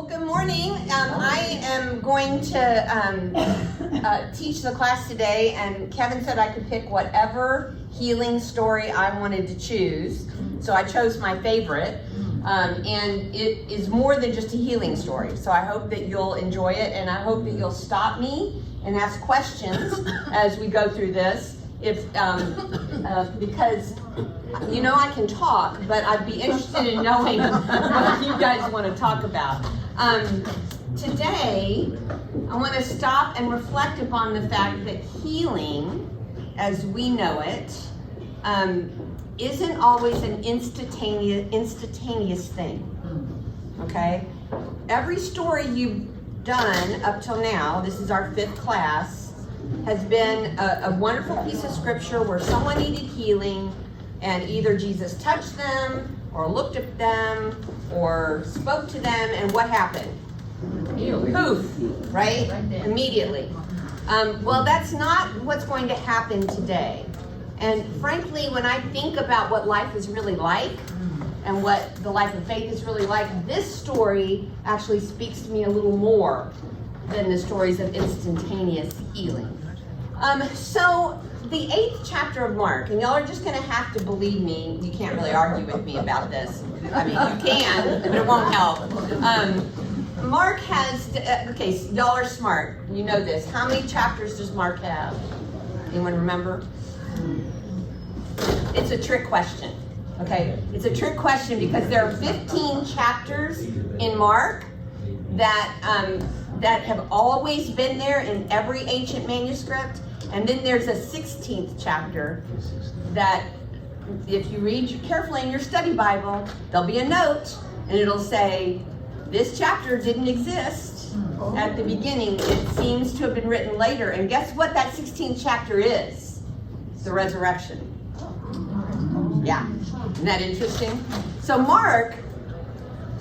Well, good morning. I am going to teach the class today, and Kevin said I could pick whatever healing story I wanted to choose. So I chose my favorite, and it is more than just a healing story. So I hope that you'll enjoy it, and I hope that you'll stop me and ask questions as we go through this. Because you know I can talk, but I'd be interested in knowing what you guys want to talk about. Today, I want to stop and reflect upon the fact that healing, as we know it, isn't always an instantaneous thing. Okay? Every story you've done up till now, this is our 5th class, has been a wonderful piece of scripture where someone needed healing and either Jesus touched them or looked at them or spoke to them, and what happened? Poof, right? Immediately. Well, that's not what's going to happen today. And frankly, when I think about what life is really like and what the life of faith is really like, this story actually speaks to me a little more than the stories of instantaneous healing. So the 8th chapter of Mark, and y'all are just going to have to believe me. You can't really argue with me about this. I mean, you can, but it won't help. Mark has, okay, so y'all are smart. You know this. How many chapters does Mark have? Anyone remember? It's a trick question. Okay, it's a trick question because there are 15 chapters in Mark that have always been there in every ancient manuscript, and then there's a 16th chapter that, if you read carefully in your study Bible, there'll be a note, and it'll say, this chapter didn't exist at the beginning. It seems to have been written later, and guess what that 16th chapter is? The resurrection. Yeah, isn't that interesting? So Mark,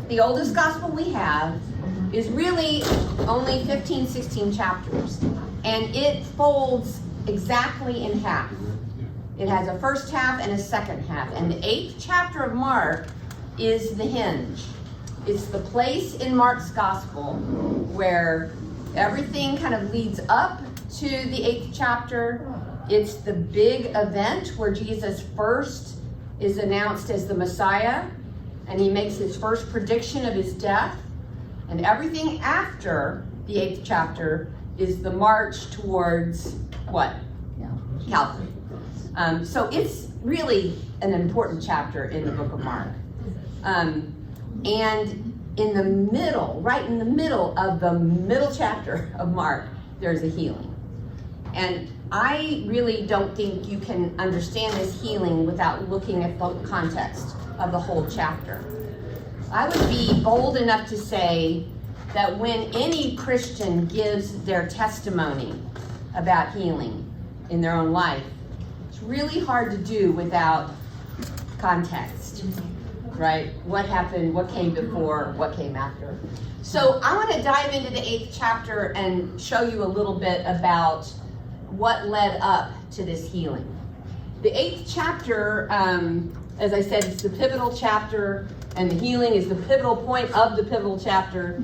the oldest gospel we have, is really only 15, 16 chapters. And it folds exactly in half. It has a first half and a second half. And the 8th chapter of Mark is the hinge. It's the place in Mark's gospel where everything kind of leads up to the 8th chapter. It's the big event where Jesus first is announced as the Messiah, and he makes his first prediction of his death. And everything after the 8th chapter is the march towards what? Calvary. So it's really an important chapter in the book of Mark. And in the middle, right in the middle of the middle chapter of Mark, there's a healing. And I really don't think you can understand this healing without looking at the context of the whole chapter. I would be bold enough to say that when any Christian gives their testimony about healing in their own life, it's really hard to do without context, right? What happened, what came before, what came after. So I want to dive into the 8th chapter and show you a little bit about what led up to this healing. The 8th chapter, as I said, it's the pivotal chapter, and the healing is the pivotal point of the pivotal chapter,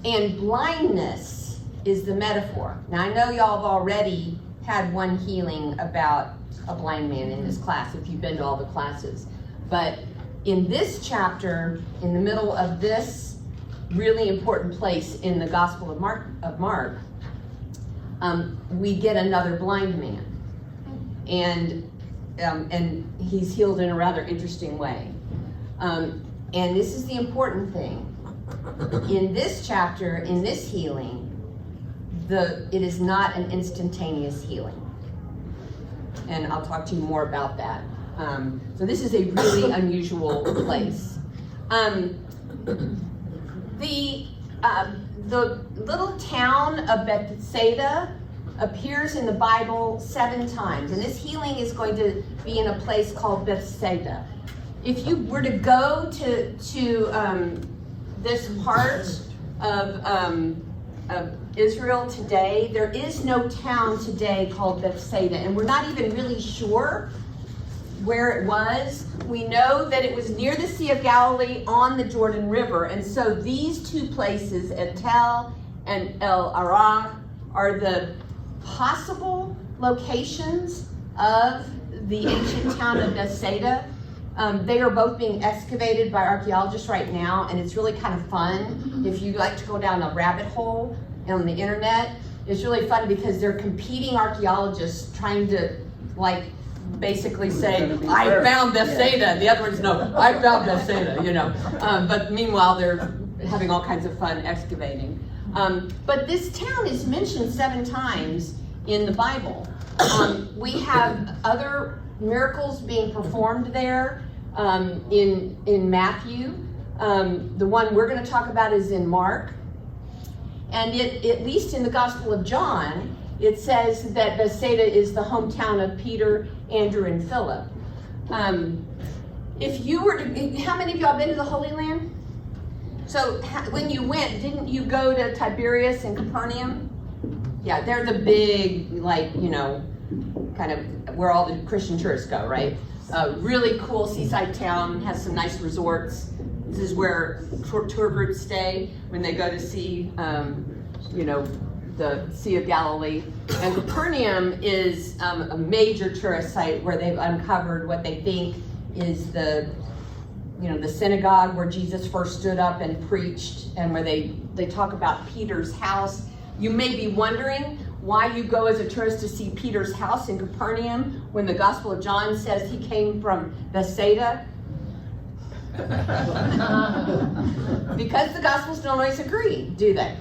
and blindness is the metaphor. Now, I know y'all have already had one healing about a blind man in this class, if you've been to all the classes. But in this chapter, in the middle of this really important place in the Gospel of Mark, we get another blind man. And he's healed in a rather interesting way. And this is the important thing. In this chapter, in this healing, it is not an instantaneous healing. And I'll talk to you more about that. So this is a really unusual place. The little town of Bethsaida appears in the Bible 7 times, and this healing is going to be in a place called Bethsaida. If you were to go to this part of Israel today, there is no town today called Bethsaida, and we're not even really sure where it was. We know that it was near the Sea of Galilee on the Jordan River. And so these two places, Etel and El Arah, are the possible locations of the ancient town of Bethsaida. They are both being excavated by archaeologists right now, and it's really kind of fun. If you like to go down a rabbit hole on the internet, it's really fun because they're competing archaeologists trying to basically say, I found Bethsaida. The other ones, no, I found Bethsaida, But meanwhile, they're having all kinds of fun excavating. But this town is mentioned 7 times in the Bible. We have other miracles being performed there in Matthew. The one we're going to talk about is in Mark. And at least in the Gospel of John, it says that Bethsaida is the hometown of Peter, Andrew, and Philip. If you were to, how many of y'all been to the Holy Land? So when you went, didn't you go to Tiberias and Capernaum? Yeah, they're the big, kind of where all the Christian tourists go, right? Really cool seaside town, has some nice resorts. This is where tour groups stay when they go to see, the Sea of Galilee. And Capernaum is a major tourist site where they've uncovered what they think is the synagogue where Jesus first stood up and preached, and where they talk about Peter's house. You may be wondering why you go as a tourist to see Peter's house in Capernaum when the Gospel of John says he came from Bethsaida. Because the Gospels don't always agree, do they?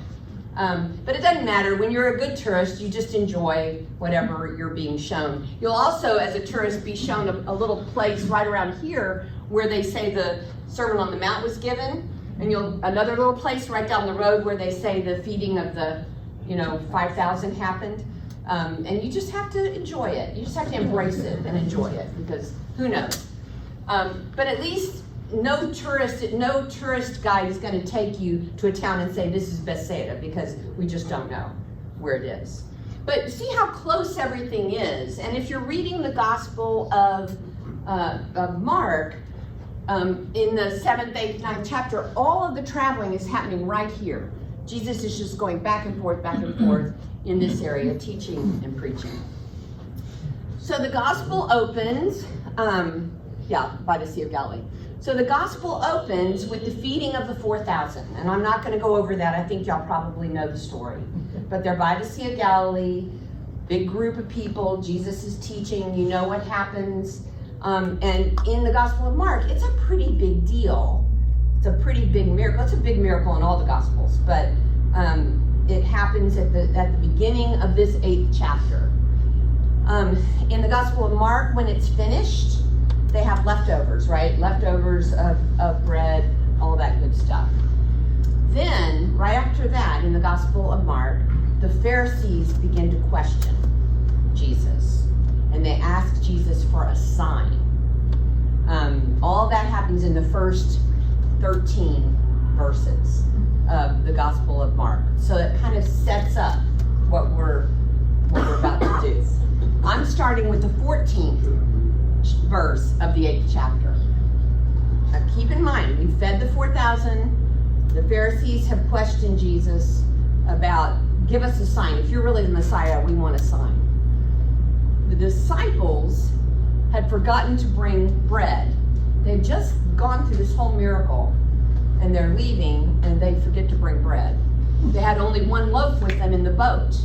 But it doesn't matter. When you're a good tourist, you just enjoy whatever you're being shown. You'll also, as a tourist, be shown a little place right around here where they say the Sermon on the Mount was given, and another little place right down the road where they say the feeding of the 5,000 happened. And you just have to enjoy it. You just have to embrace it and enjoy it, because who knows? But at least no tourist guide is going to take you to a town and say this is Bethsaida, because we just don't know where it is. But see how close everything is. And if you're reading the Gospel of Mark, in the 7th, 8th, 9th chapter, all of the traveling is happening right here. Jesus is just going back and forth in this area, teaching and preaching. So the Gospel opens, by the Sea of Galilee. So the Gospel opens with the feeding of the 4,000. And I'm not going to go over that. I think y'all probably know the story. But they're by the Sea of Galilee, big group of people. Jesus is teaching. You know what happens. And in the Gospel of Mark, it's a pretty big deal. It's a pretty big miracle. It's a big miracle in all the Gospels. But it happens at the beginning of this 8th chapter. In the Gospel of Mark, when it's finished, they have leftovers, right? Leftovers of bread, all that good stuff. Then, right after that, in the Gospel of Mark, the Pharisees begin to question Jesus. And they ask Jesus for a sign. All that happens in the first 13 verses of the Gospel of Mark. So it kind of sets up what we're about to do. I'm starting with the 14th verse of the 8th chapter. Now keep in mind, we fed the 4,000. The Pharisees have questioned Jesus about, give us a sign. If you're really the Messiah, we want a sign. The disciples had forgotten to bring bread. They'd just gone through this whole miracle, and they're leaving, and they forget to bring bread. They had only one loaf with them in the boat.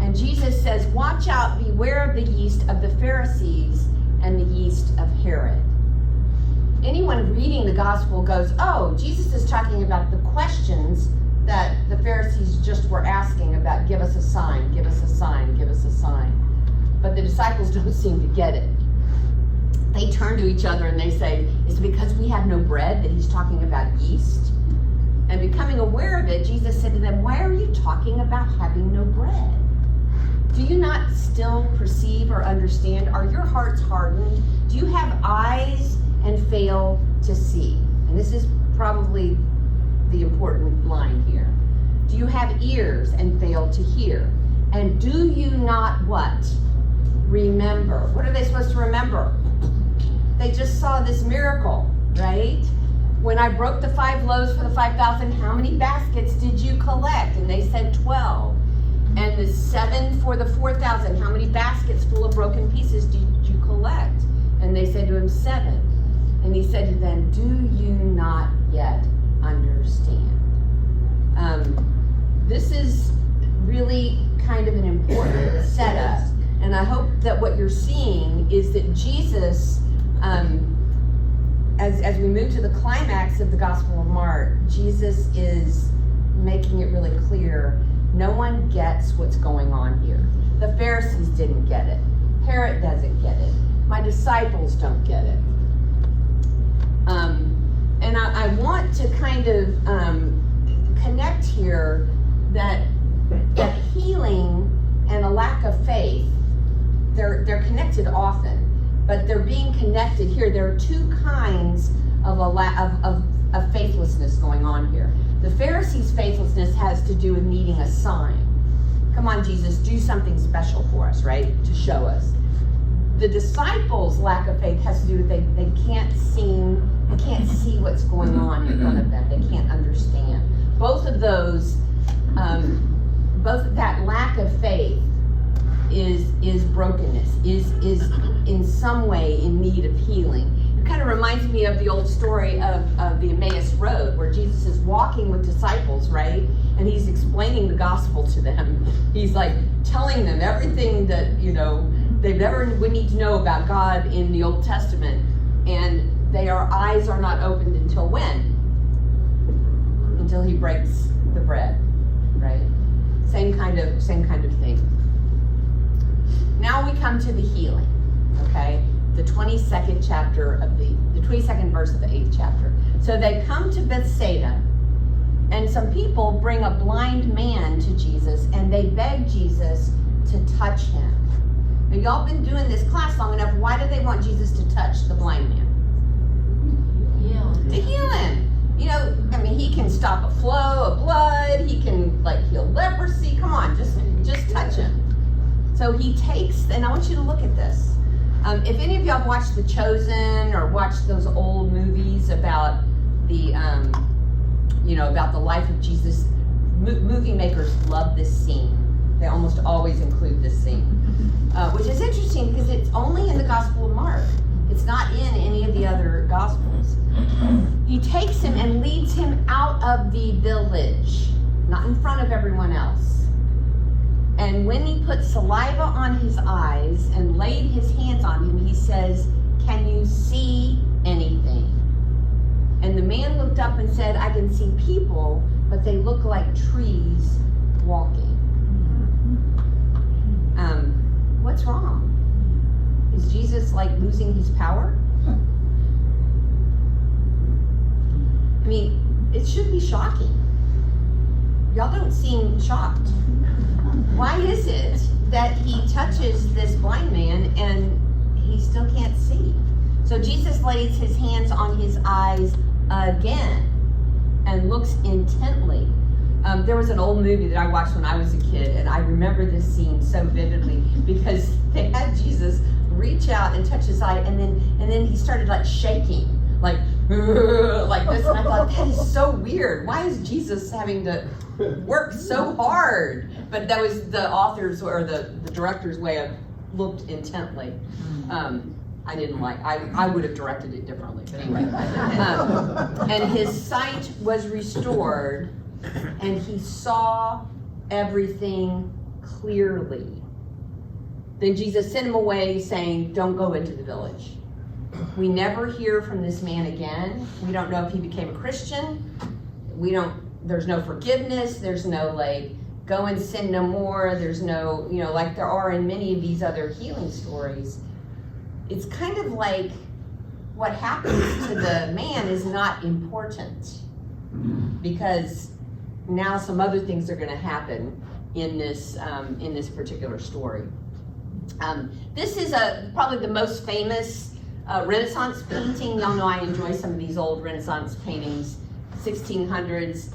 And Jesus says, watch out, beware of the yeast of the Pharisees and the yeast of Herod. Anyone reading the gospel goes, oh, Jesus is talking about the questions that the Pharisees just were asking about, give us a sign, give us a sign, give us a sign. But the disciples don't seem to get it. They turn to each other and they say, is it because we have no bread that he's talking about yeast? And becoming aware of it, Jesus said to them, why are you talking about having no bread? Do you not still perceive or understand? Are your hearts hardened? Do you have eyes and fail to see? And this is probably the important line here. Do you have ears and fail to hear? And do you not what? Remember. What are they supposed to remember? They just saw this miracle, right? When I broke the 5 loaves for the 5,000, how many baskets did you collect? And they said 12. And the 7 for the 4,000, how many baskets full of broken pieces did you collect? And they said to him, 7. And he said to them, do you not yet understand? This is really kind of an important setup. And I hope that what you're seeing is that Jesus, as we move to the climax of the Gospel of Mark, Jesus is making it really clear, no one gets what's going on here. The Pharisees didn't get it. Herod doesn't get it. My disciples don't get it. And I want to kind of connect here that healing and a lack of faith, they're connected often, but they're being connected here. There are 2 kinds of faithlessness going on here. The Pharisees' faithlessness has to do with needing a sign. Come on, Jesus, do something special for us, right? To show us. The disciples' lack of faith has to do with they can't see what's going on in front of them. They can't understand. Both of those, both of that lack of faith is brokenness, is in some way in need of healing. It kind of reminds me of the old story of the Emmaus Road, where Jesus is walking with disciples, right? And he's explaining the gospel to them. He's like telling them everything that, they've ever would need to know about God in the Old Testament. And their eyes are not opened until when? Until he breaks the bread, right? Same kind of thing. Now we come to the healing, okay? The 22nd chapter of the 22nd verse of the 8th chapter. So they come to Bethsaida, and some people bring a blind man to Jesus, and they beg Jesus to touch him. Now, y'all been doing this class long enough. Why do they want Jesus to touch the blind man? To heal him. He can stop a flow of blood. He can heal leprosy. Come on, just touch him. So he takes, and I want you to look at this. If any of y'all have watched The Chosen or watched those old movies about the, about the life of Jesus, movie makers love this scene. They almost always include this scene, which is interesting because it's only in the Gospel of Mark. It's not in any of the other Gospels. He takes him and leads him out of the village, not in front of everyone else. And when he put saliva on his eyes and laid his hands on him, he says, "Can you see anything?" And the man looked up and said, "I can see people, but they look like trees walking." What's wrong? Is Jesus losing his power? It should be shocking. Y'all don't seem shocked. Why is it that he touches this blind man and he still can't see? So Jesus lays his hands on his eyes again and looks intently. There was an old movie that I watched when I was a kid, and I remember this scene so vividly because they had Jesus reach out and touch his eye, and then he started shaking, like this, and I thought, that is so weird. Why is Jesus having to work so hard? But that was the author's or the director's way of looked intently. I didn't I would have directed it differently, but anyway. And his sight was restored, and he saw everything clearly. Then Jesus sent him away, saying, "Don't go into the village." We never hear from this man again. We don't know if he became a Christian. There's no forgiveness. There's no go and sin no more. There's no, like there are in many of these other healing stories. It's kind of like what happens to the man is not important, because now some other things are going to happen in this particular story. This is probably the most famous Renaissance painting. Y'all know I enjoy some of these old Renaissance paintings, 1600s,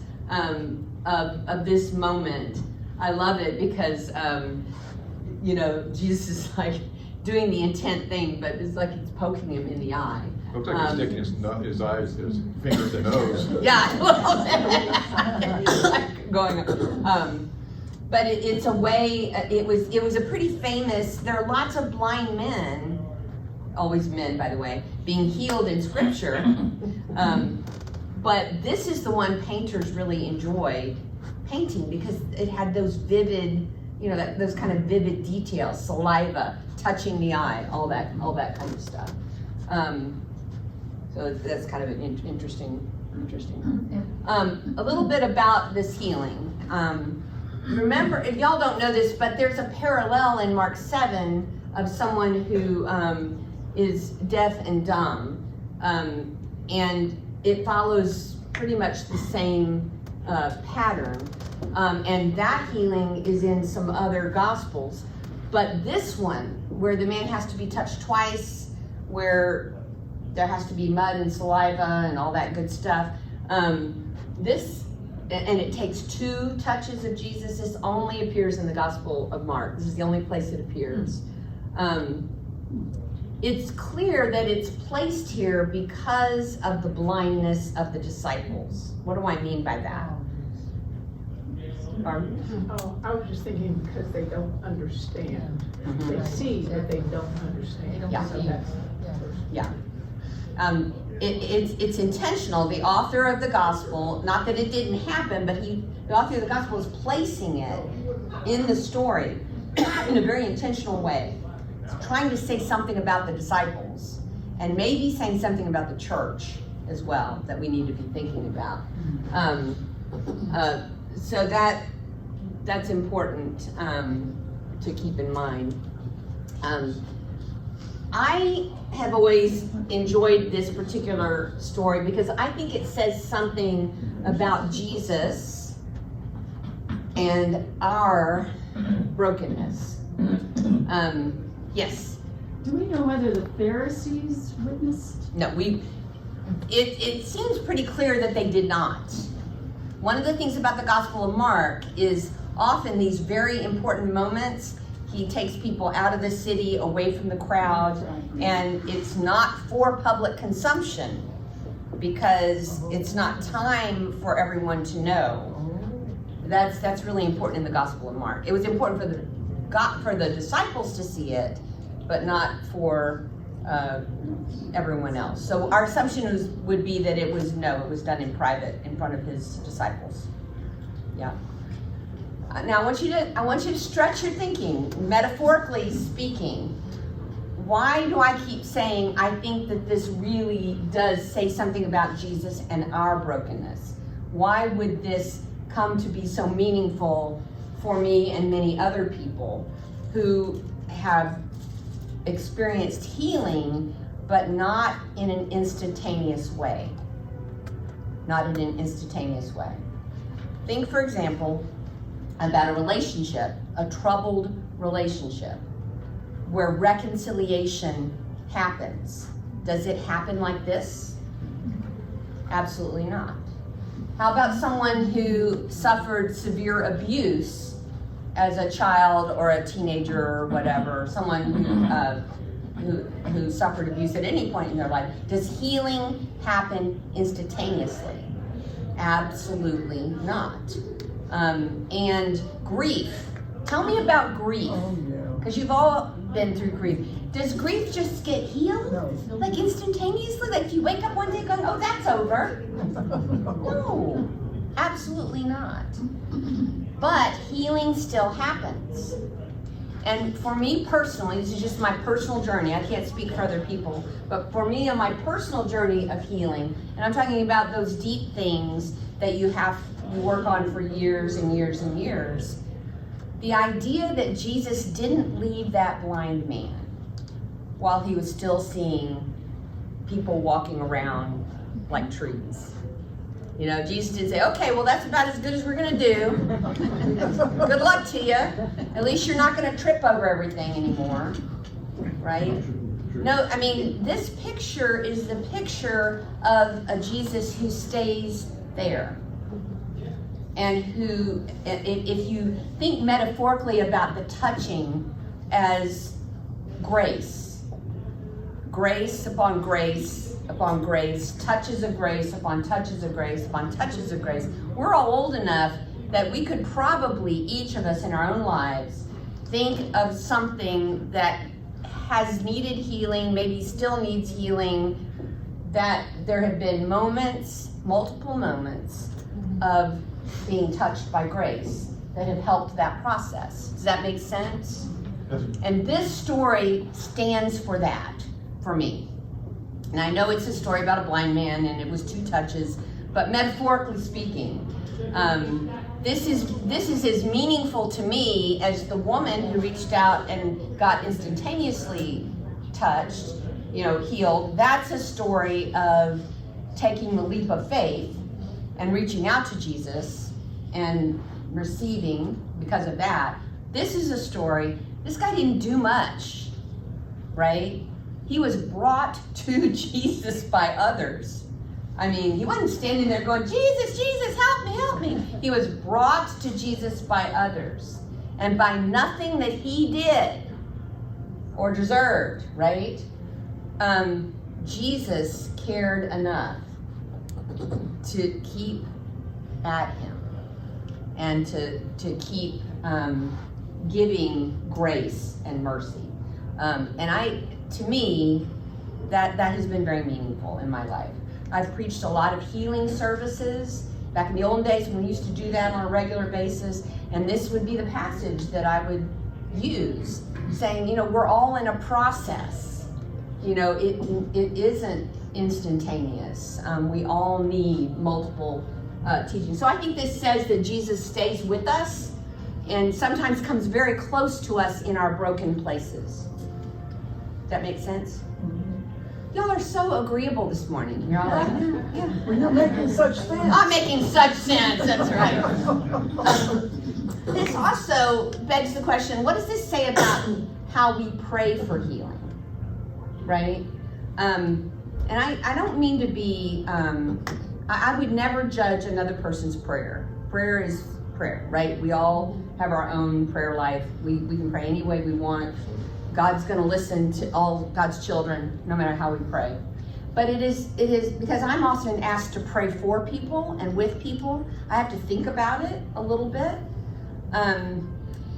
of this moment. I love it because, Jesus is doing the intent thing, but it's like it's poking him in the eye. Looks like he's sticking his eyes, his finger at the nose. Yeah, going. But it's a way. It was a pretty famous. There are lots of blind men, always men, by the way, being healed in Scripture. But this is the one painters really enjoyed painting because it had those vivid, those kind of vivid details, saliva, touching the eye, all that kind of stuff. So that's kind of an interesting. A little bit about this healing. Remember, if y'all don't know this, but there's a parallel in Mark 7 of someone who is deaf and dumb, and it follows pretty much the same pattern. And that healing is in some other Gospels. But this one, where the man has to be touched twice, where there has to be mud and saliva and all that good stuff, and it takes 2 touches of Jesus. This only appears in the Gospel of Mark. This is the only place it appears. It's clear that it's placed here because of the blindness of the disciples. What do I mean by that? Oh, I was just thinking because they don't understand. Mm-hmm. They see, but they don't understand. Yeah. So that's Yeah. It's intentional. The author of the gospel, not that it didn't happen, but the author of the gospel is placing it in the story in a very intentional way. It's trying to say something about the disciples and maybe saying something about the church as well that we need to be thinking about. So that's important to keep in mind. I have always enjoyed this particular story because I think it says something about Jesus and our brokenness. Yes? Do we know whether the Pharisees witnessed? No, it seems pretty clear that they did not. One of the things about the Gospel of Mark is often these very important moments, he takes people out of the city, away from the crowd, and it's not for public consumption because it's not time for everyone to know. That's really important in the Gospel of Mark. It was important for the disciples to see it, but not for everyone else. So our assumption would be that it was done in private in front of his disciples. Yeah. Now I want you to stretch your thinking, metaphorically speaking. Why do I keep saying I think that this really does say something about Jesus and our brokenness? Why would this come to be so meaningful for me and many other people who have experienced healing, but not in an instantaneous way? Not in an instantaneous way. Think, for example, about a relationship, a troubled relationship, where reconciliation happens. Does it happen like this? Absolutely not. How about someone who suffered severe abuse as a child or a teenager or whatever, someone who suffered abuse at any point in their life? Does healing happen instantaneously? Absolutely not. And grief. Tell me about grief, because you've all been through grief. Does grief just get healed? No. Like instantaneously? Like if you wake up one day going, oh, that's over? No, absolutely not. But healing still happens. And for me personally, this is just my personal journey. I can't speak for other people, but for me on my personal journey of healing, and I'm talking about those deep things that you work on for years and years and years. The idea that Jesus didn't leave that blind man while he was still seeing people walking around like trees. You know, Jesus didn't say, okay, well, that's about as good as we're going to do. Good luck to you. At least you're not going to trip over everything anymore, right? No, I mean, this picture is the picture of a Jesus who stays there. And who, if you think metaphorically about the touching as grace. Grace upon grace upon grace, touches of grace upon touches of grace upon touches of grace. We're all old enough that we could probably, each of us in our own lives, think of something that has needed healing, maybe still needs healing, that there have been moments, multiple moments of being touched by grace that have helped that process. Does that make sense? And this story stands for that, for me. And I know it's a story about a blind man and it was 2 touches, but metaphorically speaking, this is as meaningful to me as the woman who reached out and got instantaneously touched, healed. That's a story of taking the leap of faith and reaching out to Jesus and receiving because of that. This is a story, this guy didn't do much, right? He was brought to Jesus by others. I mean, he wasn't standing there going, Jesus, Jesus, help me, help me. He was brought to Jesus by others. And by nothing that he did or deserved, right? Jesus cared enough to keep at him and to keep giving grace and mercy. To me, that has been very meaningful in my life. I've preached a lot of healing services back in the old days when we used to do that on a regular basis, and this would be the passage that I would use, saying, we're all in a process. It isn't instantaneous. We all need multiple teachings. So I think this says that Jesus stays with us and sometimes comes very close to us in our broken places. Does that make sense? Y'all are so agreeable this morning. You're all like, yeah. We're not making such sense. I'm making such sense, that's right. This also begs the question, what does this say about how we pray for healing? Right? And I don't mean to be, I would never judge another person's prayer. Prayer is prayer, right? We all have our own prayer life. We can pray any way we want. God's going to listen to all God's children, no matter how we pray. But it is because I'm often asked to pray for people and with people. I have to think about it a little bit. And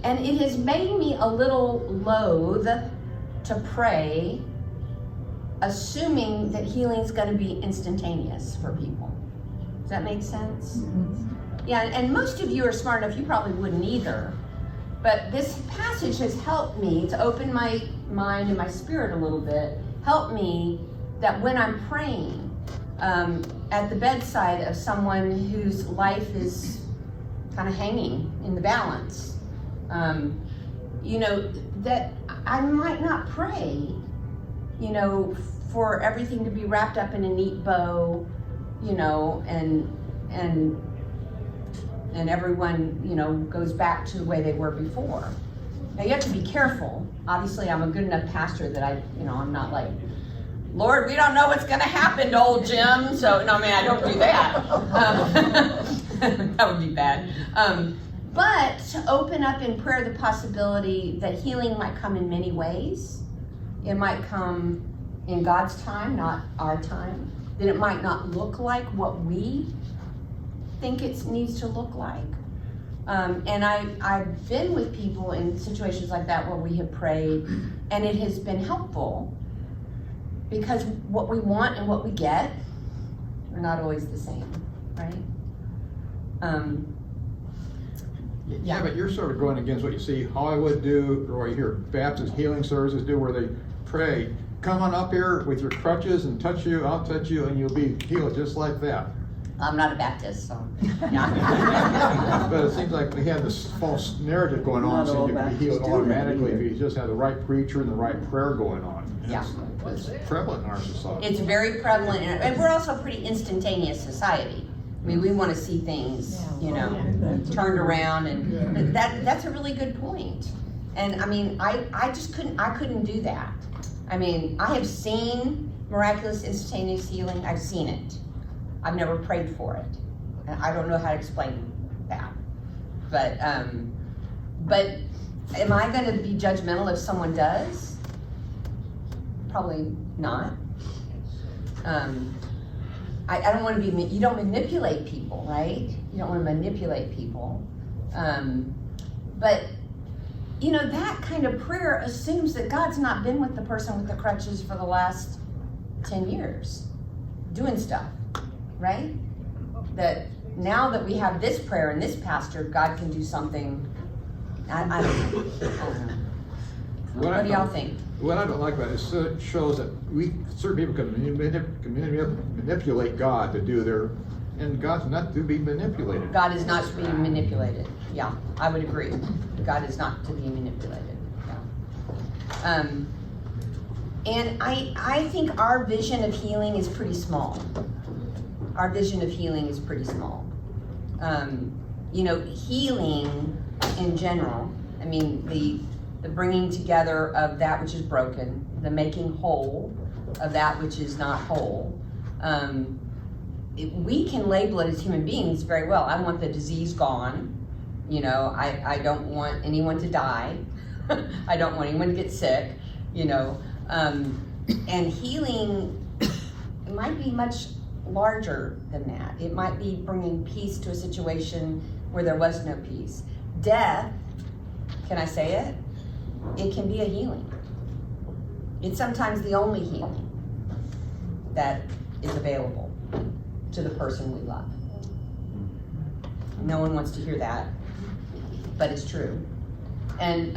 it has made me a little loath to pray, assuming that healing's going to be instantaneous for people. Does that make sense? Mm-hmm. Yeah, and most of you are smart enough, you probably wouldn't either. But this passage has helped me to open my mind and my spirit a little bit, help me that when I'm praying at the bedside of someone whose life is kind of hanging in the balance, that I might not pray, for everything to be wrapped up in a neat bow, and everyone, goes back to the way they were before. Now you have to be careful. Obviously, I'm a good enough pastor that I'm not like, Lord, we don't know what's going to happen to old Jim. So, no, man, I don't do that. That would be bad. But to open up in prayer the possibility that healing might come in many ways. It might come in God's time, not our time. That it might not look like what we think it needs to look like. And I've been with people in situations like that where we have prayed, and it has been helpful because what we want and what we get are not always the same, right? Yeah, but you're sort of going against what you see Hollywood do, or you hear Baptist healing services do, where they pray, come on up here with your crutches and touch you, I'll touch you, and you'll be healed just like that. I'm not a Baptist, so yeah. But it seems like we have this false narrative going on, so you can be healed automatically if you just have the right preacher and the right prayer going on. Yeah. It's prevalent in our society. It's very prevalent, and we're also a pretty instantaneous society. I mean, we want to see things, turned around, and that's a really good point. And I mean, I couldn't do that. I mean, I have seen miraculous instantaneous healing. I've seen it. I've never prayed for it. And I don't know how to explain that. But am I going to be judgmental if someone does? Probably not. I don't want to be, you don't manipulate people, right? You don't want to manipulate people. But, you know, that kind of prayer assumes that God's not been with the person with the crutches for the last 10 years doing stuff, right? That now that we have this prayer and this pastor, God can do something. I don't know. What do y'all think? What I don't like about it is it shows that certain people can manipulate God to do their, and God's not to be manipulated. God is not to be manipulated. Yeah, I would agree. God is not to be manipulated. Yeah. And I think our vision of healing is pretty small. Our vision of healing is pretty small. You know, healing in general, I mean, the bringing together of that which is broken, the making whole of that which is not whole. We can label it as human beings very well. I want the disease gone. You know, I don't want anyone to die. I don't want anyone to get sick, you know. And healing might be much larger than that. It might be bringing peace to a situation where there was no peace. Death, can I say it? It can be a healing. It's sometimes the only healing that is available to the person we love. No one wants to hear that, but it's true. And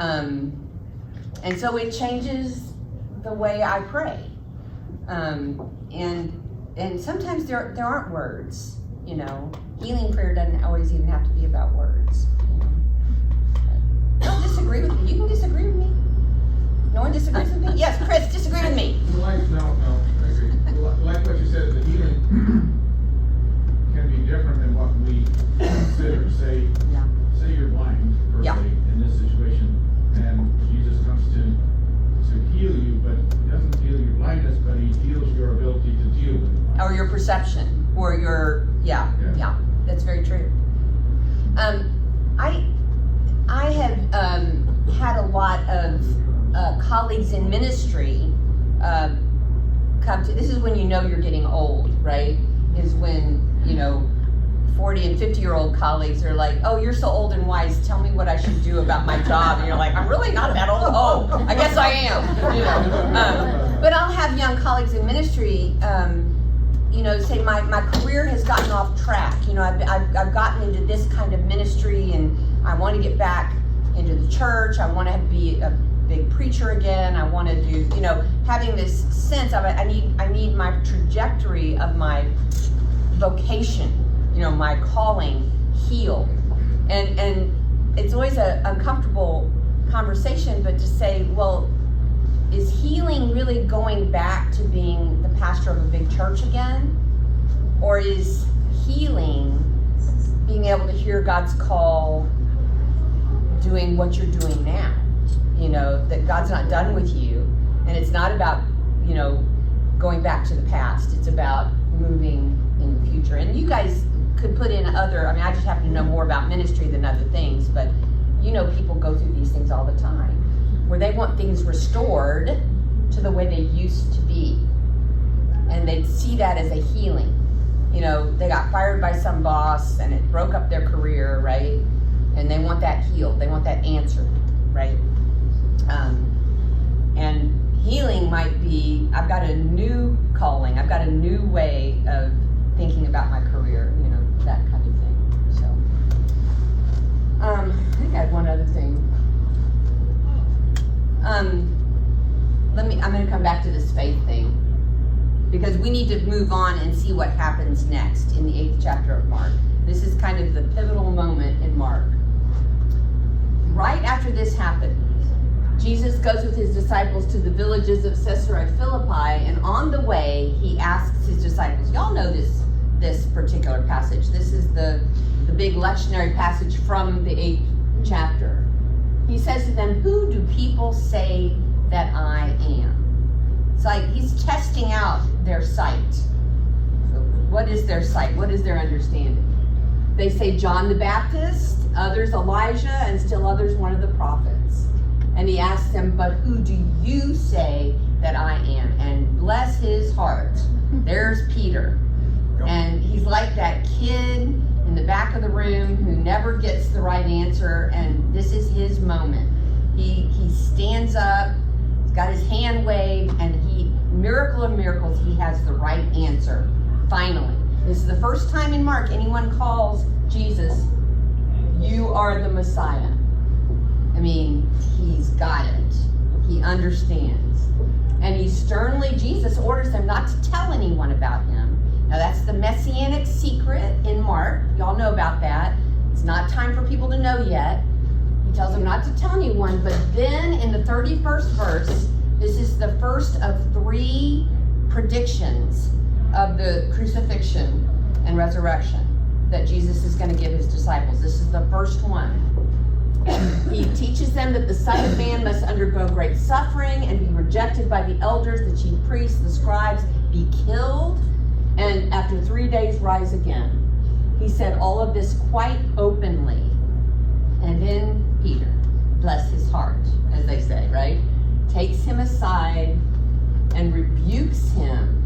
so it changes the way I pray. And sometimes there aren't words, you know. Healing prayer doesn't always even have to be about words. Don't disagree with me. You can disagree with me. No one disagrees with me? Yes, Chris, disagree with me. No, I agree. Like what you said, the healing can be different than what we consider. Say you're blind, per se, in this situation, and Jesus comes to heal you, but he doesn't heal your blindness, but he heals your ability to deal with it. Or your perception, or your, yeah, that's very true. I have had a lot of colleagues in ministry come to, this is when you know you're getting old, right? Is when, you know, 40 and 50-year-old colleagues are like, oh, you're so old and wise, tell me what I should do about my job. And you're like, I'm really not that old. Oh, I guess I am. You know, but I'll have young colleagues in ministry, you know, say my career has gotten off track. You know, I've gotten into this kind of ministry and I want to get back into the church. I want to be a big preacher again. I want to do, you know, having this sense of I need my trajectory of my vocation, you know, my calling healed. And it's always an uncomfortable conversation, but to say, well, is healing really going back to being the pastor of a big church again? Or is healing being able to hear God's call, doing what you're doing now? You know, that God's not done with you, and it's not about, you know, going back to the past. It's about moving in the future. And you guys could put in other, I mean, I just happen to know more about ministry than other things, but you know, people go through these things all the time, where they want things restored to the way they used to be. And they see that as a healing. You know, they got fired by some boss and it broke up their career, right? And they want that healed. They want that answered, right? And healing might be, I've got a new calling. I've got a new way of thinking about my career, you know, that kind of thing. So, I think I had one other thing. I'm going to come back to this faith thing, because we need to move on and see what happens next in the 8th chapter of Mark. This is kind of the pivotal moment in Mark. Right after this happened, Jesus goes with his disciples to the villages of Caesarea Philippi, and on the way, he asks his disciples, y'all know this particular passage. This is the big lectionary passage from the 8th chapter. He says to them, who do people say that I am? It's like he's testing out their sight. So what is their sight? What is their understanding? They say John the Baptist, others Elijah, and still others one of the prophets. And he asks them, but who do you say that I am. And bless his heart, there's Peter. And he's like that kid in the back of the room who never gets the right answer, and this is his moment. He stands up, he's got his hand waved, and miracle of miracles, he has the right answer, finally. This is the first time in Mark anyone calls Jesus, "You are the Messiah." I mean, he's got it. He understands. And Jesus orders them not to tell anyone about him. Now that's the messianic secret in Mark. Y'all know about that. It's not time for people to know yet. He tells them not to tell anyone, but then in the 31st verse, this is the first of 3 predictions of the crucifixion and resurrection that Jesus is going to give his disciples. This is the first one. He teaches them that the Son of Man must undergo great suffering and be rejected by the elders, the chief priests, the scribes, be killed, and after 3 days rise again. He said all of this quite openly. And then Peter, bless his heart, as they say, right? Takes him aside and rebukes him.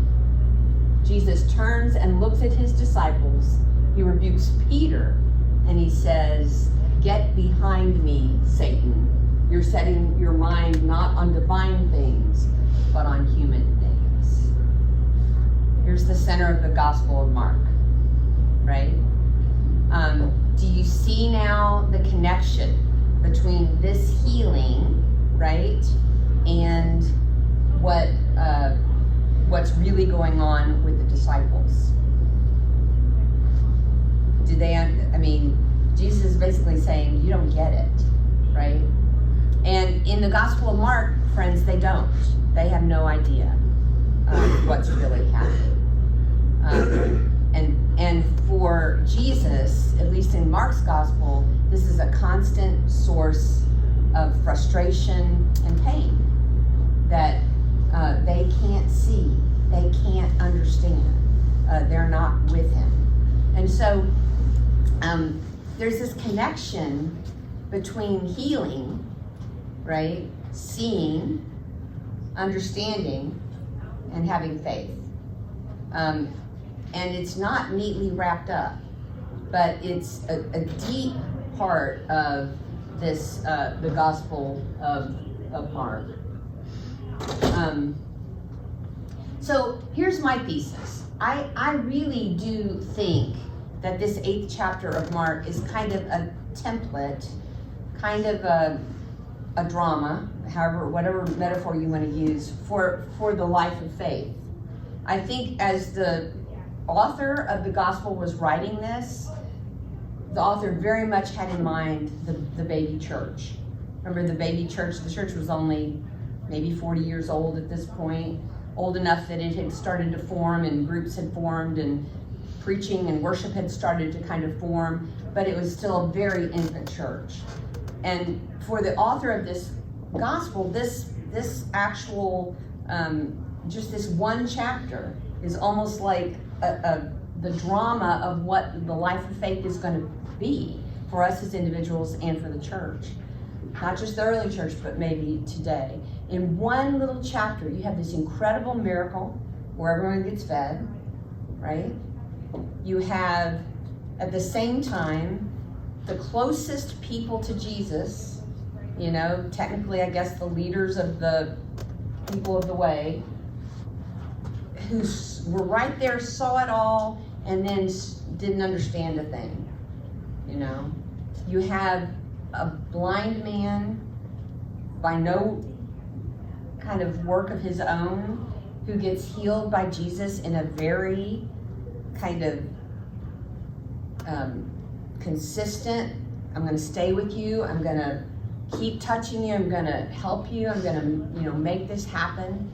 Jesus turns and looks at his disciples. He rebukes Peter and he says, "Get behind me, Satan. You're setting your mind not on divine things, but on human things." Here's the center of the Gospel of Mark, right? Do you see now the connection between this healing, right, and what's really going on with the disciples? Jesus is basically saying, you don't get it, right? And in the Gospel of Mark, friends, they don't. They have no idea what's really happening. And for Jesus, at least in Mark's Gospel, this is a constant source of frustration and pain that they can't see, they can't understand. They're not with him. And so there's this connection between healing, right, seeing, understanding, and having faith. And it's not neatly wrapped up, but it's a deep part of this, the Gospel of Mark. So here's my thesis. I really do think that this 8th chapter of Mark is kind of a template, kind of a drama, whatever metaphor you want to use, for the life of faith. I think as the author of the gospel was writing this, the author very much had in mind the baby church. Remember the baby church? The church was only maybe 40 years old at this point, old enough that it had started to form and groups had formed and preaching and worship had started to kind of form, but it was still a very infant church. And for the author of this gospel, this actual, just this one chapter is almost like the drama of what the life of faith is going to be for us as individuals and for the church. Not just the early church, but maybe today. In one little chapter, you have this incredible miracle where everyone gets fed, right? You have, at the same time, the closest people to Jesus, technically, I guess, the leaders of the people of the way, who were right there, saw it all, and then didn't understand a thing, You have a blind man, by no kind of work of his own, who gets healed by Jesus in a very kind of consistent, I'm going to stay with you, I'm going to keep touching you, I'm going to help you, I'm going to make this happen.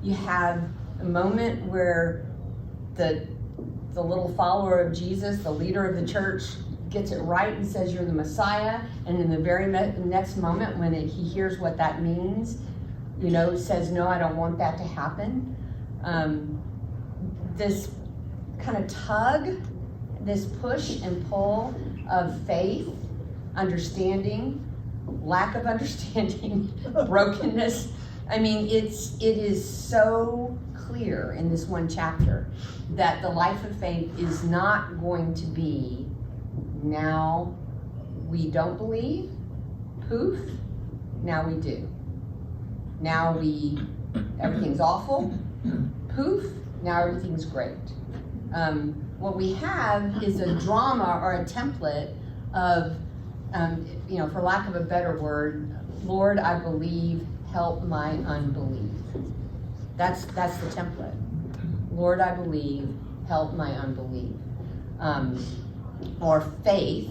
You have a moment where the little follower of Jesus, the leader of the church, gets it right and says you're the Messiah, and in the very next moment when he hears what that means, says, no, I don't want that to happen. This kind of tug, this push and pull of faith, understanding, lack of understanding, brokenness, I mean, it is so clear in this one chapter that the life of faith is not going to be, now we don't believe, poof, now we do. Now everything's awful, poof, now everything's great. What we have is a drama or a template of, for lack of a better word, Lord, I believe, help my unbelief. That's the template. Lord, I believe, help my unbelief. Or faith.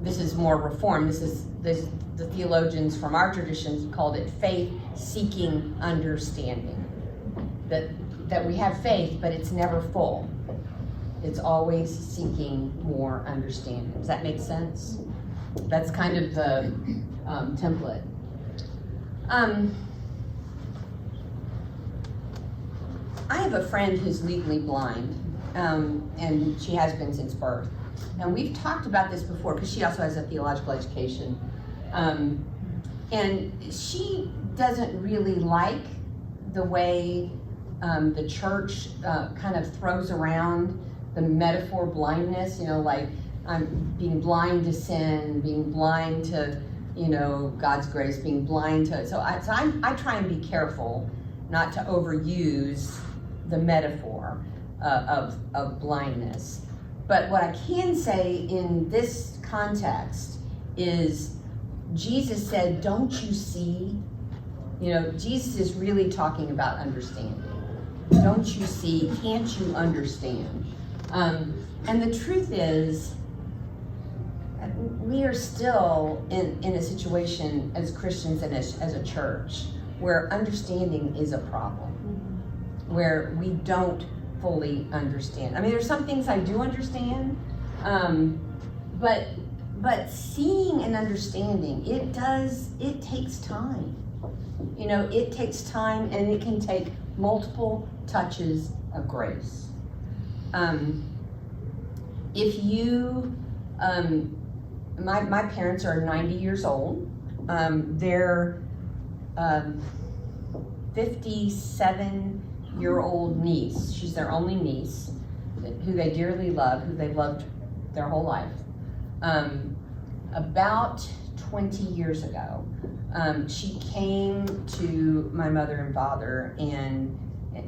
This is more reform. The theologians from our traditions called it faith seeking understanding. That we have faith, but it's never full. It's always seeking more understanding. Does that make sense? That's kind of the template. I have a friend who's legally blind, and she has been since birth. And we've talked about this before because she also has a theological education. And she doesn't really like the way the church kind of throws around the metaphor blindness, like I'm being blind to sin, being blind to, God's grace, being blind to, so I try and be careful not to overuse the metaphor of blindness. But what I can say in this context is Jesus said, don't you see? Jesus is really talking about understanding. Don't you see? Can't you understand? And the truth is, we are still in a situation as Christians and as a church where understanding is a problem, where we don't fully understand. I mean, there's some things I do understand, but seeing and understanding, it takes time. It takes time, and it can take multiple touches of grace. If you, my parents are 90 years old. Their 57-year-old niece, she's their only niece, who they dearly love, who they've loved their whole life. About 20 years ago, she came to my mother and father, and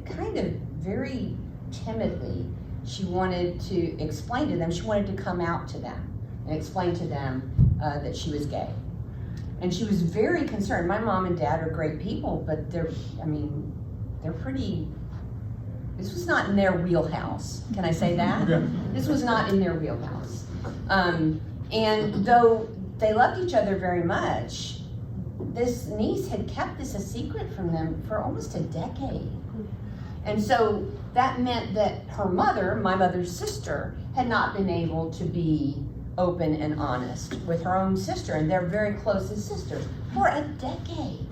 kind of very timidly, she wanted to explain to them, she wanted to come out to them and explain to them that she was gay. And she was very concerned. My mom and dad are great people, but they're pretty, this was not in their wheelhouse. Can I say that? Okay. This was not in their wheelhouse. And though they loved each other very much, this niece had kept this a secret from them for almost a decade. And so that meant that her mother, my mother's sister, had not been able to be open and honest with her own sister, and they're very close as sisters, for a decade,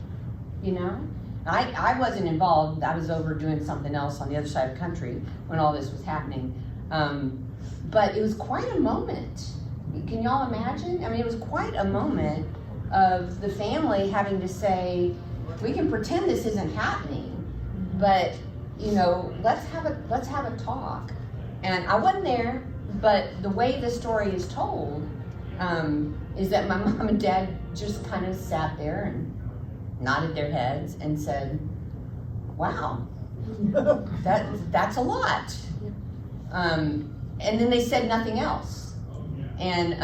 I wasn't involved. I was over doing something else on the other side of the country when all this was happening. But it was quite a moment. Can y'all imagine? I mean, it was quite a moment of the family having to say, we can pretend this isn't happening, but let's have a talk. And I wasn't there, but the way the story is told is that my mom and dad just kind of sat there and nodded their heads and said, wow, that's a lot. And then they said nothing else. And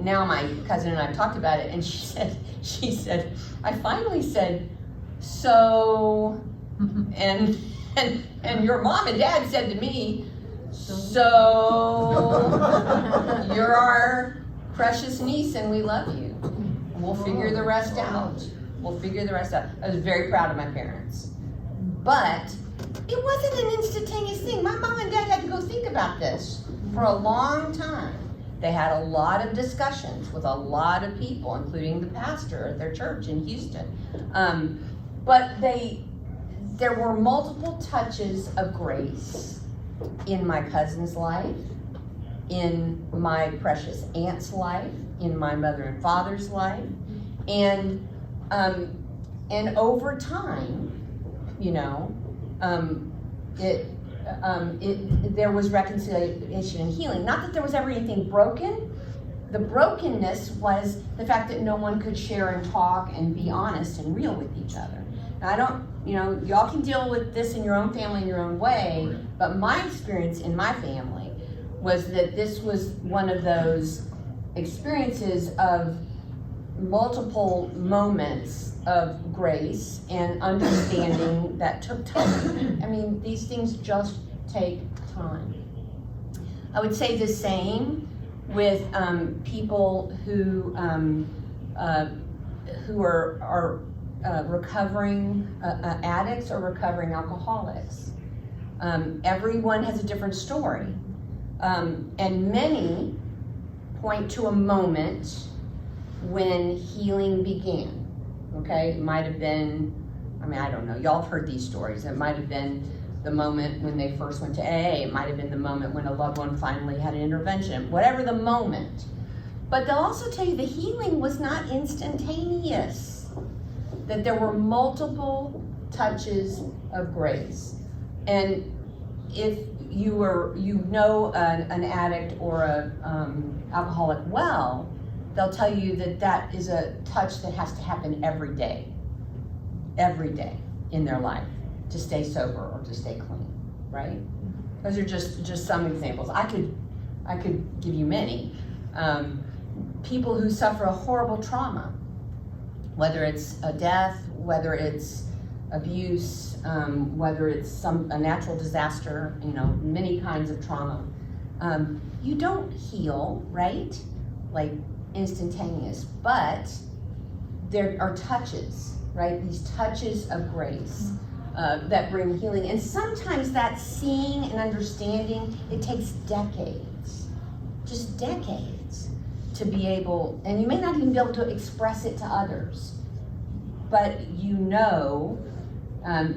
now my cousin and I talked about it, and she said, I finally said, so, and your mom and dad said to me, so you're our precious niece and we love you. We'll figure the rest out. I was very proud of my parents. But it wasn't an instantaneous thing. My mom and dad had to go think about this for a long time. They had a lot of discussions with a lot of people, including the pastor at their church in Houston. But there were multiple touches of grace in my cousin's life, in my precious aunt's life, in my mother and father's life. And And over time, you know, there was reconciliation and healing. Not that there was ever anything broken. The brokenness was the fact that no one could share and talk and be honest and real with each other. Now, I don't, you know, y'all can deal with this in your own family in your own way, but my experience in my family was that this was one of those experiences of multiple moments of grace and understanding that took time. I mean, these things just take time. I would say the same with people who are recovering addicts or recovering alcoholics. Everyone has a different story, and many point to a moment when healing began. Okay, it might have been, I mean, I don't know, y'all have heard these stories. It might have been the moment when they first went to AA. It might have been the moment when a loved one finally had an intervention, whatever the moment. But they'll also tell you the healing was not instantaneous, that there were multiple touches of grace. And if you know an addict or an alcoholic well, they'll tell you that that is a touch that has to happen every day in their life to stay sober or to stay clean, right? Those are just some examples. I could give you many. People who suffer a horrible trauma, whether it's a death, whether it's abuse, whether it's a natural disaster, you know, many kinds of trauma. You don't heal, right? Like instantaneous, but there are touches, right? These touches of grace that bring healing. And sometimes that seeing and understanding, it takes decades, just decades to be able, and you may not even be able to express it to others, but you know,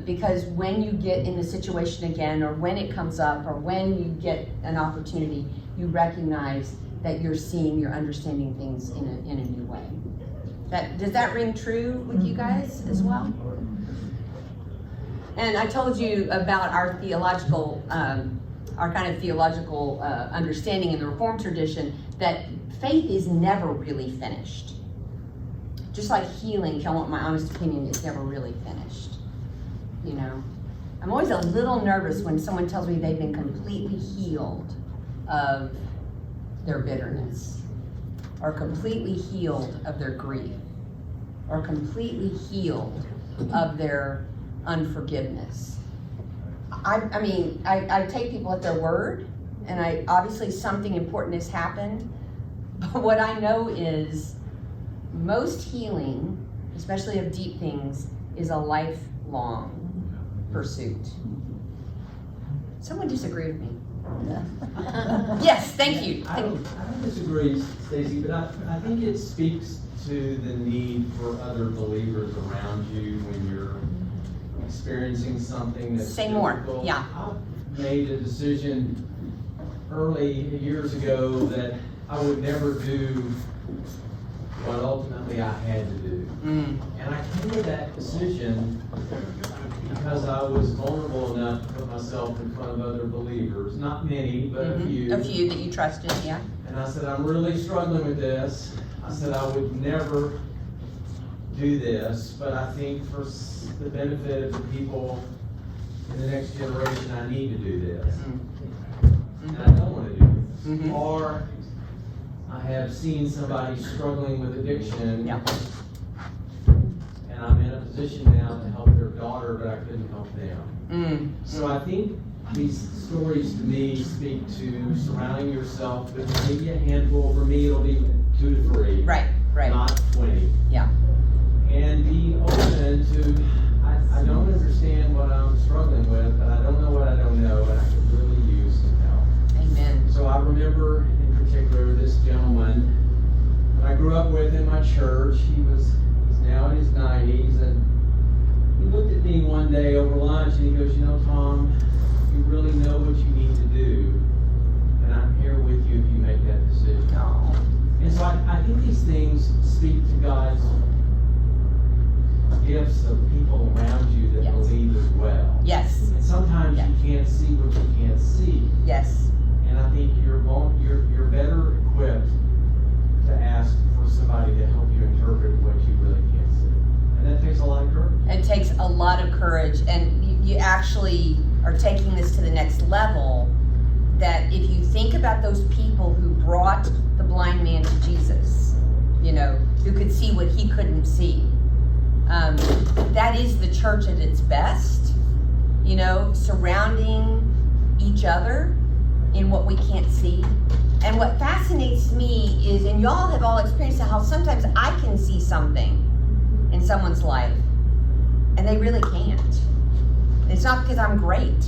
because when you get in the situation again, or when it comes up, or when you get an opportunity, you recognize that you're seeing, you're understanding things in a new way. Does that ring true with you guys as well? And I told you about our theological, our kind of theological understanding in the Reformed tradition that faith is never really finished. Just like healing, if y'all want my honest opinion, it's never really finished. You know, I'm always a little nervous when someone tells me they've been completely healed of their bitterness, or completely healed of their grief, or completely healed of their unforgiveness. I mean, I take people at their word, and obviously something important has happened, but what I know is most healing, especially of deep things, is a lifelong pursuit. Someone disagree with me. Yes, thank you. I don't disagree, Stacy, but I think it speaks to the need for other believers around you when you're experiencing something that's Say more, difficult. yeah. I made a decision early years ago that I would never do what ultimately I had to do. And I came to that decision because I was vulnerable enough to put myself in front of other believers. Not many, but a few. A few that you trusted, yeah. And I said, I'm really struggling with this. I said, I would never do this, but I think for the benefit of the people in the next generation, I need to do this. And I don't want to do this. Or I have seen somebody struggling with addiction, Yeah. and I'm in a position now to help their daughter, but I couldn't help them. So I think these stories to me speak to surrounding yourself with maybe a handful. For me, it'll be 2 to 3. Right. Not 20. Yeah. And be open to, I don't understand what I'm struggling with, but I don't know what I don't know, and I could really use some help. Amen. So I remember in particular this gentleman that I grew up with in my church. He's now in his 90s, and he looked at me one day over lunch and he goes, you know, Tom, you really know what you need to do, and I'm here with you if you make that decision. And so I think these things speak to God's gifts of people around you that Yes. believe as well. Yes, And sometimes Yeah. you can't see what you can't see. yes, And I think you're better equipped to ask for somebody to help you interpret what you really can't see. And that takes a lot of courage. it takes a lot of courage, and you actually are taking this to the next level, that if you think about those people who brought the blind man to Jesus, you know, who could see what he couldn't see, that is the church at its best, you know, surrounding each other in what we can't see. And what fascinates me is, and y'all have all experienced how sometimes I can see something in someone's life and they really can't. It's not because I'm great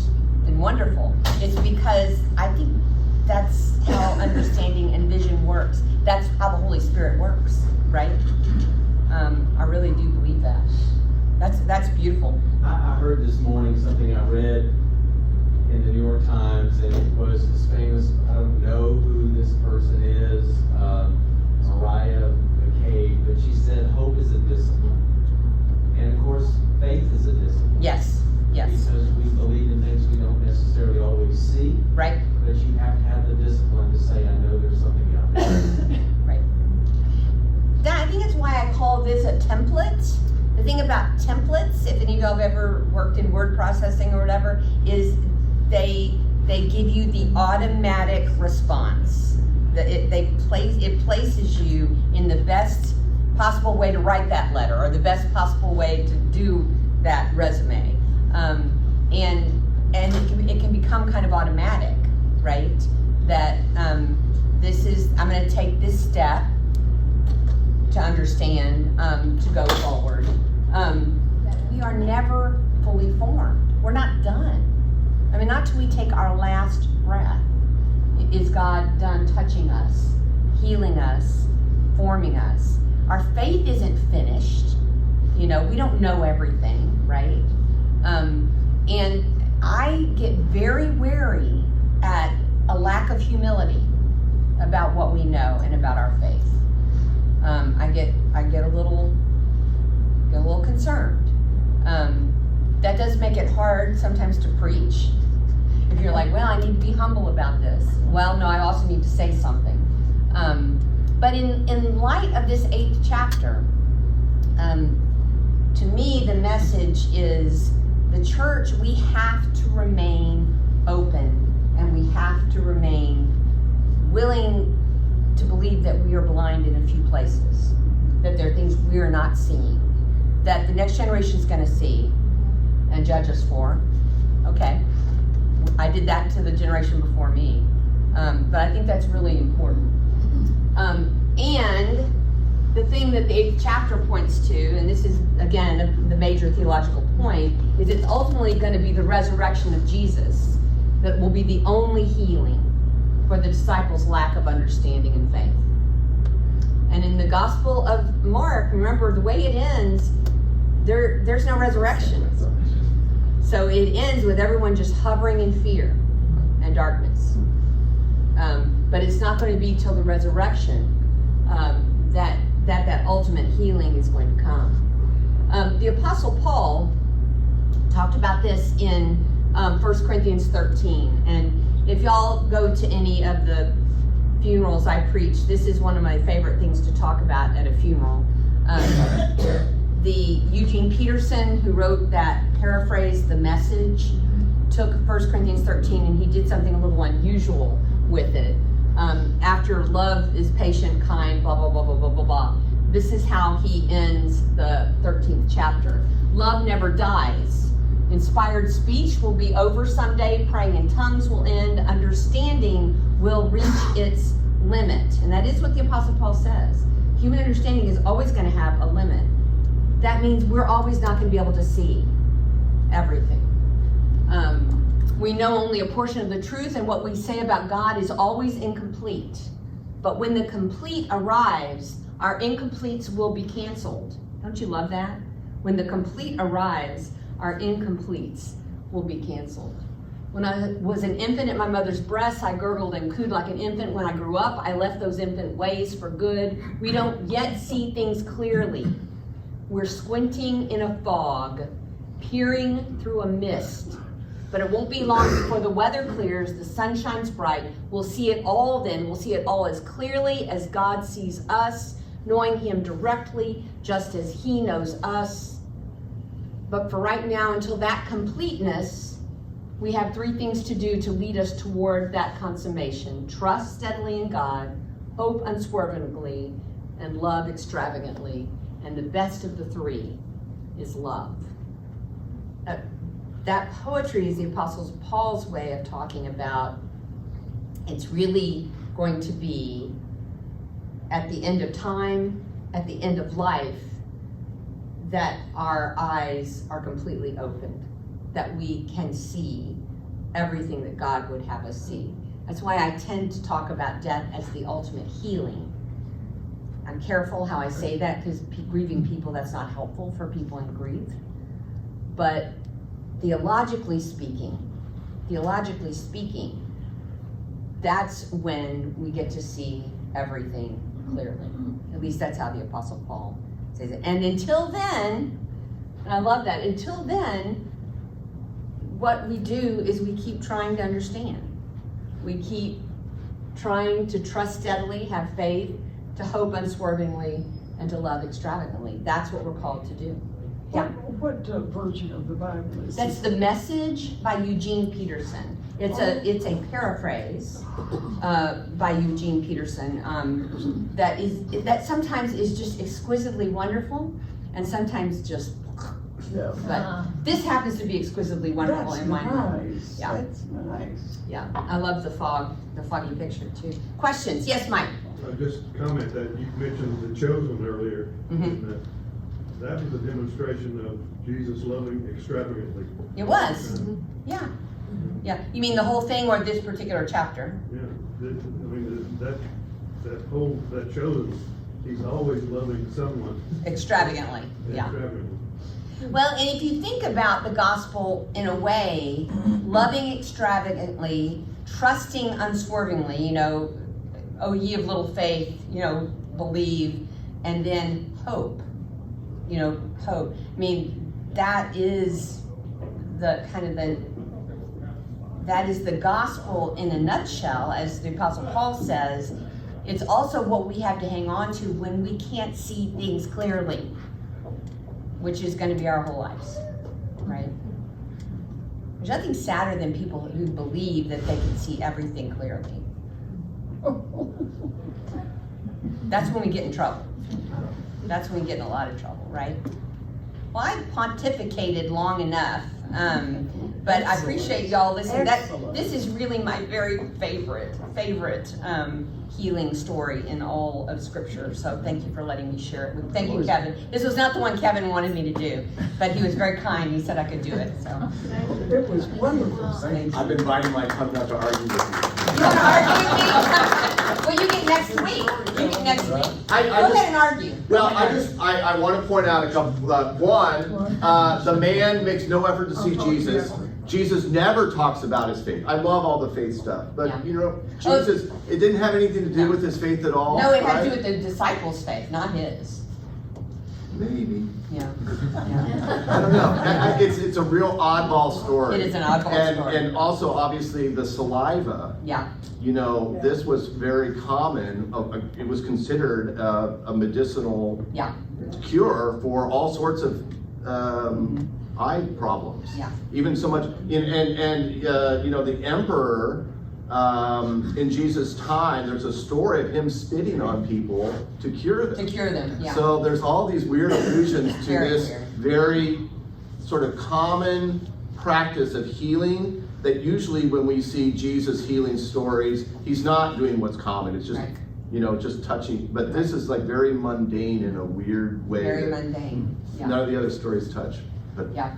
and wonderful. It's because I think that's how understanding and vision works. That's how the Holy Spirit works, right? I really do believe that. That's beautiful. I heard this morning something I read in the New York Times, and it was this famous, I don't know who this person is, Mariah McCabe, but she said hope is a discipline. And of course, faith is a discipline. Yes, yes, Because we believe in things we don't necessarily always see, right, but you have to have the discipline to say, I know there's something out there. right. I think that's why I call this a template. The thing about templates, if any of y'all have ever worked in word processing or whatever, is they give you the automatic response. It places you in the best possible way to write that letter, or the best possible way to do that resume, and it can become kind of automatic, right? That I'm going to take this step to understand, to go forward. We are never fully formed. We're not done. I mean, not till we take our last breath is God done touching us, healing us, forming us. Our faith isn't finished. You know, we don't know everything, right? And I get very wary at a lack of humility about what we know and about our faith. I get a little concerned. That does make it hard sometimes to preach. If you're like, well, I need to be humble about this. Well, no, I also need to say something. But in light of this 8th chapter, to me, the message is the church, we have to remain open, and we have to remain willing to believe that we are blind in a few places, that there are things we are not seeing, that the next generation is going to see and judge us for. Okay, I did that to the generation before me, but I think that's really important. And the thing that the 8th chapter points to, and this is again the major theological point, is it's ultimately going to be the resurrection of Jesus that will be the only healing for the disciples' lack of understanding and faith. And in the Gospel of Mark, remember the way it ends, there's no resurrection. So it ends with everyone just hovering in fear and darkness. But it's not going to be till the resurrection that ultimate healing is going to come. The Apostle Paul talked about this in 1 Corinthians 13. And if y'all go to any of the funerals I preach, this is one of my favorite things to talk about at a funeral. The Eugene Peterson, who wrote that paraphrase, The Message, took 1 Corinthians 13 and he did something a little unusual with it. After love is patient, kind, blah, blah, blah, blah, blah, blah, blah. This is how he ends the 13th chapter. Love never dies. Inspired speech will be over someday. Praying in tongues will end. Understanding will reach its limit. And that is what the Apostle Paul says. Human understanding is always going to have a limit. That means we're always not going to be able to see everything. We know only a portion of the truth, and what we say about God is always incomplete. But when the complete arrives, our incompletes will be canceled. Don't you love that? When the complete arrives, our incompletes will be canceled. When I was an infant at my mother's breast, I gurgled and cooed like an infant. When I grew up, I left those infant ways for good. We don't yet see things clearly. we're squinting in a fog, peering through a mist. But it won't be long before the weather clears, the sun shines bright. We'll see it all then. We'll see it all as clearly as God sees us, knowing him directly, just as he knows us. But for right now, until that completeness, we have 3 things to do to lead us toward that consummation. Trust steadily in God, hope unswervingly, and love extravagantly. And the best of the 3 is love. That poetry is the Apostle Paul's way of talking about it's really going to be at the end of time, at the end of life, that our eyes are completely opened, that we can see everything that God would have us see. That's why I tend to talk about death as the ultimate healing. I'm careful how I say that because grieving people, that's not helpful for people in grief. But theologically speaking, that's when we get to see everything clearly. At least that's how the Apostle Paul says it. And until then, and I love that, until then, what we do is we keep trying to understand. We keep trying to trust steadily, have faith, to hope unswervingly, and to love extravagantly. That's what we're called to do. Yeah. What version of the Bible is That's it? The Message by Eugene Peterson. It's a paraphrase by Eugene Peterson that sometimes is just exquisitely wonderful, and sometimes just. Yeah. But this happens to be exquisitely wonderful That's in my mind. nice. Yeah. That's nice. Yeah, I love the foggy picture too. Questions? Yes, Mike. Just comment that you mentioned the chosen earlier. Mhm. And that was a demonstration of Jesus loving extravagantly. It was. Yeah. Yeah. You mean the whole thing or this particular chapter? Yeah, that chosen, he's always loving someone Extravagantly. Yeah. extravagantly. Well, and if you think about the gospel in a way, loving extravagantly, trusting unswervingly, oh ye of little faith, believe, and then hope, hope. I mean, that is that is the gospel in a nutshell, as the Apostle Paul says. It's also what we have to hang on to when we can't see things clearly, which is going to be our whole lives, right? There's nothing sadder than people who believe that they can see everything clearly. That's when we get in trouble. That's when we get in a lot of trouble, right? Well, I pontificated long enough, but I appreciate y'all listening. This is really my very favorite healing story in all of Scripture. So thank you for letting me share it. Thank you, Kevin. This was not the one Kevin wanted me to do, but he was very kind. He said I could do it. So It was wonderful. I've been biting my tongue not to argue with you. you want to argue with me? Well, you get next week. Go ahead and argue. Well, I want to point out a couple. One, the man makes no effort to see Jesus. Jesus never talks about his faith. I love all the faith stuff, but Jesus, it didn't have anything to do with his faith at all. No, it had to do with the disciples' faith, not his. Maybe. Yeah. I don't know. It's a real oddball story. It is an oddball story. And also, obviously, the saliva. Yeah. This was very common. It was considered a medicinal cure for all sorts of eye problems. Yeah. Even so much, the emperor in Jesus' time, there's a story of him spitting on people to cure them. To cure them, yeah. So there's all these weird allusions to Very this weird. very sort of common practice of healing that usually when we see Jesus healing stories, he's not doing what's common. It's just, just touching. But this is like very mundane in a weird way. Very mundane. Yeah. None of the other stories touch. But Yeah.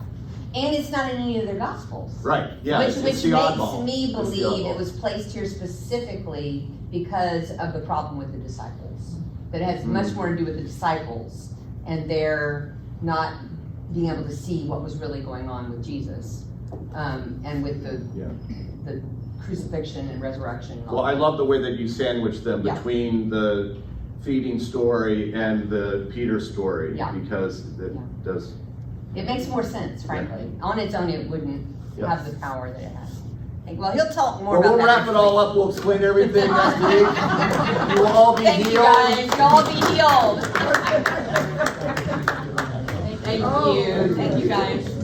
And it's not in any of their gospels. right, yeah, Which it's makes the oddball. me It's the believe oddball. it was placed here specifically because of the problem with the disciples. That it has much more to do with the disciples and their not being able to see what was really going on with Jesus, and with the crucifixion and resurrection. And all Well, I that. love the way that you sandwich them Yeah. between the feeding story and the Peter story. Yeah. Because it Yeah. does, It makes more sense, frankly. On its own, it wouldn't Yeah. have the power that it has. Well, he'll talk more well, about we'll that. wrap it all up, we'll explain everything next week. You will all be Thank you, healed. guys. You'll all be healed. Thank you. Thank you, guys.